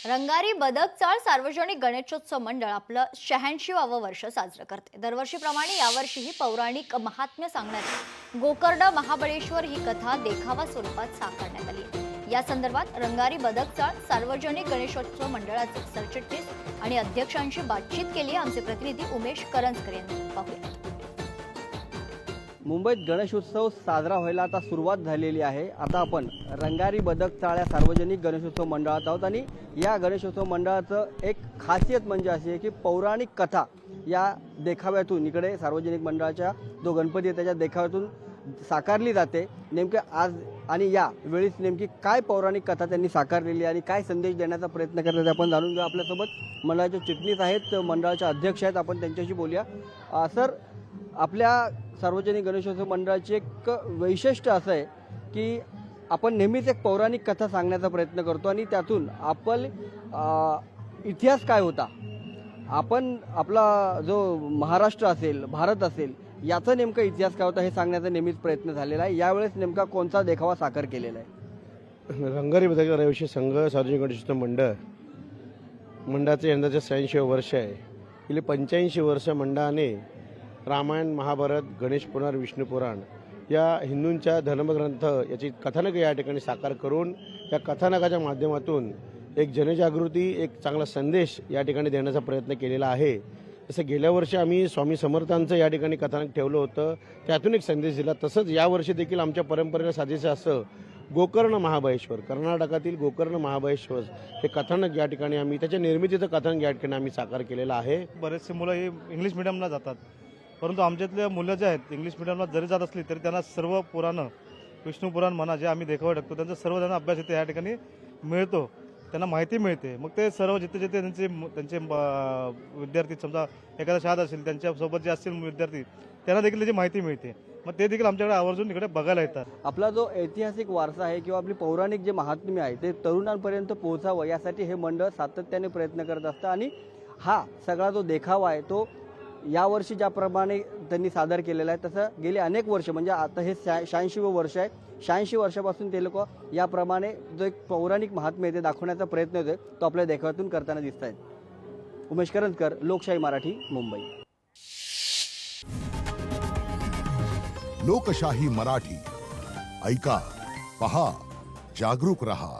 रंगारी बदकचाळ सार्वजनिक गणेशोत्सव मंडळ आपलं 86वे वर्ष साजरं करते। दरवर्षीप्रमाणे यावर्षीही पौराणिक महात्म्य सांगणारी गोकर्ण महाबळेश्वर ही कथा देखावा स्वरूपात साकारण्यात आली आहे। या संदर्भात रंगारी बदकचाळ सार्वजनिक गणेशोत्सव मंडळाचे सरचिटणीस आणि अध्यक्षांशी बातचीत केली। आमचे प्रतिनिधी उमेश करंजकर यांनी पाहूया। मुंबईत गणेशोत्सव साजरा व्हायला आता सुरुवात झालेली आहे। आता आपण रंगारी बदकचाळ सार्वजनिक गणेशोत्सव मंडळात आहोत आणि या गणेशोत्सव मंडळाचं एक खासियत म्हणजे अशी आहे की पौराणिक कथा या देखाव्यातून इकडे सार्वजनिक मंडळाच्या जो गणपती आहे त्याच्या देखाव्यातून साकारली जाते। नेमके आज आणि या वेळीच नेमकी काय पौराणिक कथा त्यांनी साकारलेली आणि काय संदेश देण्याचा प्रयत्न करतात आपण जाणून घेऊ। आपल्यासोबत मंडळाचे चिटणीस आहेत, मंडळाचे अध्यक्ष आहेत, आपण त्यांच्याशी बोलूया। सर, आपल्या सार्वजनिक गणेशोत्सव मंडळाचे एक वैशिष्ट्य असं आहे की आपण नेहमीच एक पौराणिक कथा सांगण्याचा प्रयत्न करतो आणि त्यातून आपण इतिहास काय होता, आपण आपला जो महाराष्ट्र असेल, भारत असेल, याचा नेमका इतिहास काय होता हे सांगण्याचा नेहमीच प्रयत्न झालेला आहे। यावेळेस नेमका कोणता देखावा साकार केलेला आहे? रंगारी बदकचाळ रहिवासी संघ सार्वजनिक गणेशोत्सव मंडळाचे यंदाचे 86वे वर्ष आहे। गेली 85 वर्ष मंडळाने रामायण, महाभारत, गणेश पुराण, विष्णू पुराण या हिंदूंच्या धर्मग्रंथ याची कथानक या ठिकाणी साकार करून या कथानकाच्या माध्यमातून एक जनजागृती, एक चांगला संदेश या ठिकाणी देण्याचा प्रयत्न केलेला आहे। जसं गेल्या वर्षी आम्ही स्वामी समर्थांचं या ठिकाणी कथानक ठेवलं होतं, त्यातून एक संदेश दिला। तसंच यावर्षी देखील आमच्या परंपरेला साजेसं असं गोकर्ण महाबळेश्वर, कर्नाटकातील गोकर्ण महाबळेश्वर हे कथानक या ठिकाणी आम्ही त्याच्या निर्मितीचं कथानक या ठिकाणी आम्ही साकार केलेलं आहे। बरेचसे मुलं हे इंग्लिश मिडियमला जातात, परंतु आमच्यातले मुलं जे आहेत इंग्लिश मिडियमला जरी जात असली तरी त्यांना सर्व पुराणं, विष्णू पुराण म्हणा, जे आम्ही देखावा टाकतो त्यांचा सर्व त्यांना अभ्यास इथे या ठिकाणी मिळतो, त्यांना माहिती मिळते। मग ते सर्व जिथे जिथे त्यांचे विद्यार्थी, समजा एखाद्या शाळेत असेल त्यांच्यासोबत जे असतील विद्यार्थी, त्यांना देखील त्याची माहिती मिळते। मग ते देखील आमच्याकडे आवर्जून इकडे बघायला येतात। आपला जो ऐतिहासिक वारसा आहे किंवा आपली पौराणिक जे महात्म्य आहे ते तरुणांपर्यंत पोहोचावं यासाठी हे मंडळ सातत्याने प्रयत्न करत असतं आणि हा सगळा जो देखावा आहे तो यावर्षी ज्याप्रमाणे त्यांनी सादर केलेला आहे तसं गेले अनेक वर्ष, म्हणजे आता हे 86वे वर्ष आहे, 86 वर्षापासून ते लोक याप्रमाणे जो एक पौराणिक महात्म्य आहे ते दाखवण्याचा प्रयत्न होतोय तो आपल्या देखाव्यातून करताना दिसत आहेत। उमेश करंजकर, लोकशाही मराठी, मुंबई। लोकशाही मराठी ऐका, पहा, जागरूक रहा।